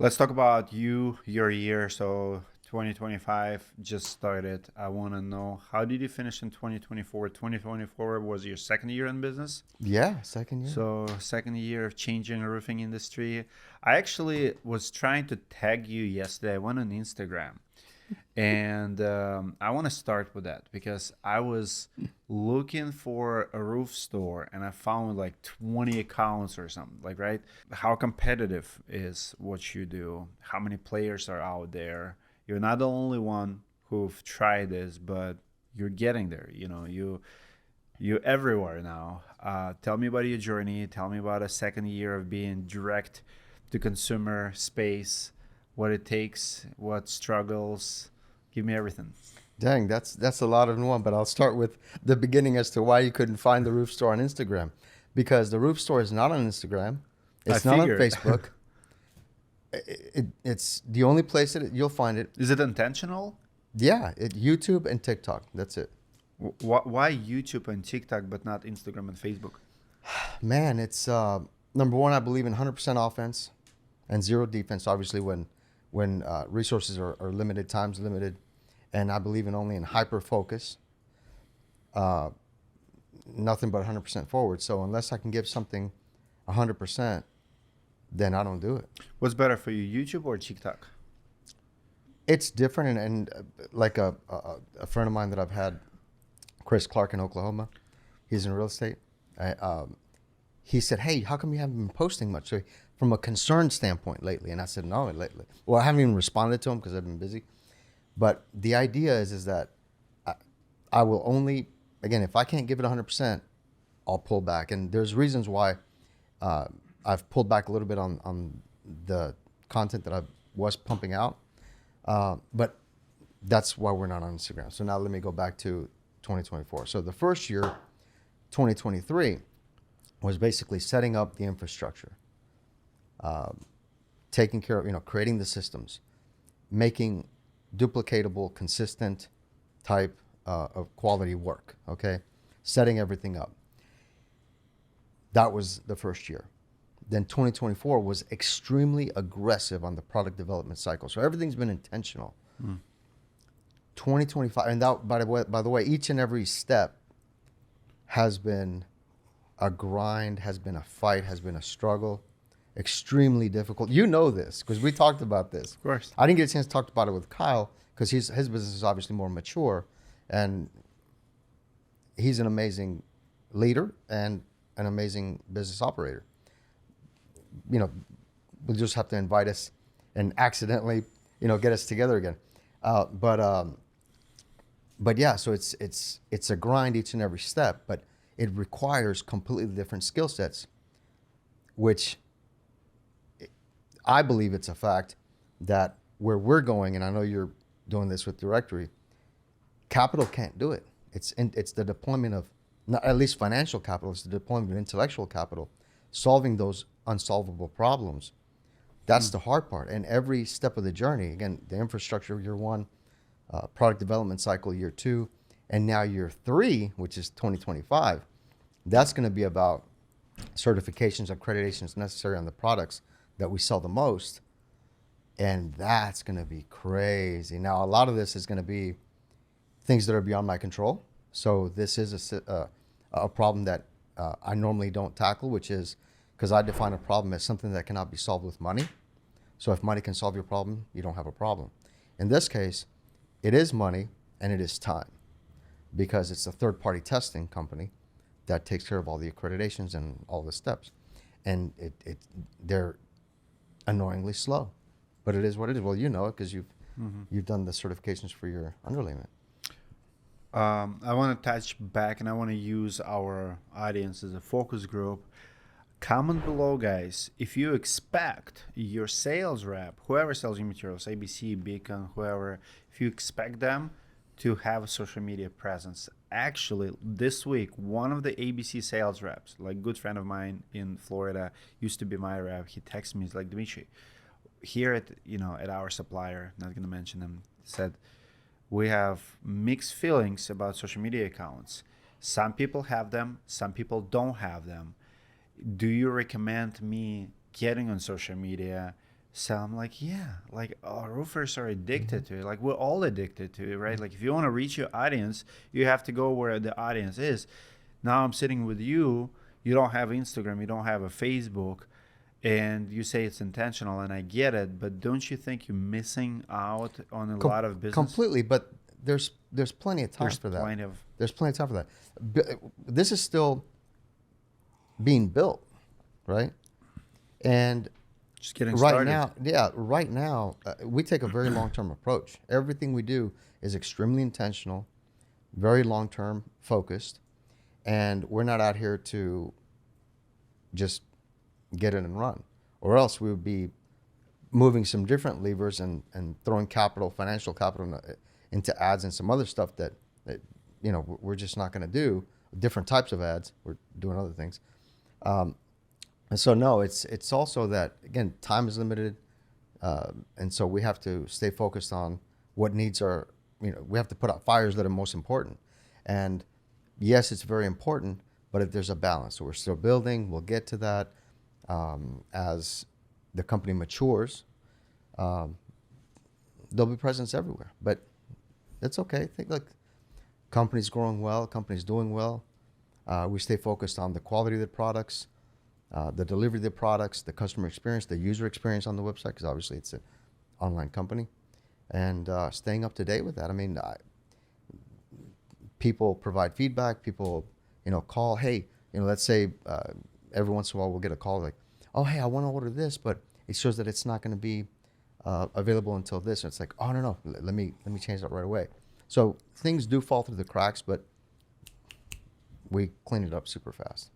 Let's talk about your year. So 2025 just started. I want to know, how did you finish in 2024? 2024 was your second year in business. Yeah, second year. So second year of changing the roofing industry. I actually was trying to tag you yesterday. I went on Instagram, and I want to start with that because I was looking for a roof store and I found like 20 accounts or something, like, right? How competitive is what you do? How many players are out there? You're not the only one who've tried this, but you're getting there. You're everywhere now. Tell me about your journey. Tell me about a second year of being direct to consumer space, what it takes, what struggles. Give me everything. Dang, that's a lot in one. But I'll start with the beginning as to why you couldn't find the roof store on Instagram, because the roof store is not on Instagram, I it's not on figured. Facebook. It's the only place that you'll find it. Is it intentional? Yeah, YouTube and TikTok. That's it. Why YouTube and TikTok but not Instagram and Facebook? Man, it's number one. I believe in 100% offense and zero defense. Obviously, when resources are limited, time's limited, and I believe in only in hyper focus. Uh, Nothing but 100% forward. So unless I can give something 100%, then I don't do it. What's better for you, YouTube or TikTok? It's different, and like a friend of mine that I've had, Chris Clark in Oklahoma, he's in real estate. He said, "Hey, how come you haven't been posting much?" So from a concern standpoint lately, and I said, "No, lately." Well, I haven't even responded to him because I've been busy. But the idea is that I, I will only, again, if I can't give it 100%, I'll pull back. And there's reasons why uh, I've pulled back a little bit on the content that I was pumping out. But that's why we're not on Instagram. So now let me go back to 2024. So the first year, 2023, was basically setting up the infrastructure, taking care of, creating the systems, making duplicatable, consistent type of quality work, okay? Setting everything up. That was the first year. Then 2024 was extremely aggressive on the product development cycle. So everything's been intentional. 2025, and that, by the way, each and every step has been a grind, has been a fight, has been a struggle, extremely difficult. You know this because we talked about this. Of course. I didn't get a chance to talk about it with Kyle because his business is obviously more mature, and he's an amazing leader and an amazing business operator. We'll just have to invite us and accidentally, get us together again. Uh, but um, but yeah, so it's a grind each and every step, but it requires completely different skill sets, which I believe it's a fact that where we're going, and I know you're doing this with directory, capital can't do it. It's the deployment of, not at least financial capital, it's the deployment of intellectual capital, solving those unsolvable problems. That's the hard part. And every step of the journey, again, the infrastructure year one, product development cycle year two, and now year three, which is 2025, that's going to be about certifications, accreditations necessary on the products that we sell the most. And that's going to be crazy. Now, a lot of this is going to be things that are beyond my control. So this is a problem that I normally don't tackle, which is because I define a problem as something that cannot be solved with money. So if money can solve your problem, you don't have a problem. In this case, it is money and it is time, because it's a third-party testing company that takes care of all the accreditations and all the steps. And they're annoyingly slow, but it is what it is. Well, you know it because you've done the certifications for your underlayment. I want to touch back and I want to use our audience as a focus group. Comment below, guys, if you expect your sales rep, whoever sells your materials, ABC, Beacon, whoever, if you expect them to have a social media presence. Actually, this week, one of the ABC sales reps, like a good friend of mine in Florida, used to be my rep. He texted me, he's like, Dmitry, here at our supplier, not going to mention them, said, we have mixed feelings about social media accounts. Some people have them, some people don't have them. Do you recommend me getting on social media, So I'm like, yeah, like roofers are addicted to it. Like we're all addicted to it, right? Like if you want to reach your audience, you have to go where the audience is. Now I'm sitting with you. You don't have Instagram. You don't have a Facebook, and you say it's intentional, and I get it. But don't you think you're missing out on a lot of business? Completely, but there's plenty of time There's for that. plenty of There's plenty of time for that. This is still being built, right? And just getting right started. now, we take a very long-term approach. Everything we do is extremely intentional, very long-term focused, and we're not out here to just get it and run, or else we would be moving some different levers and throwing capital, financial capital into ads and some other stuff that we're just not going to do. Different types of ads. We're doing other things. And so no, it's also that, again, time is limited, and so we have to stay focused on what needs are. We have to put out fires that are most important. And yes, it's very important, but if there's a balance, so we're still building. We'll get to that as the company matures. There'll be presence everywhere, but it's okay. I think, like, company's growing well, company's doing well. We stay focused on the quality of the products, the delivery of the products, the customer experience, the user experience on the website, because obviously it's an online company, and staying up to date with that. I mean, people provide feedback. People, call. Hey, let's say every once in a while we'll get a call like, oh, hey, I want to order this, but it shows that it's not going to be available until this. And it's like, oh, no, let me change that right away. So things do fall through the cracks, but we clean it up super fast.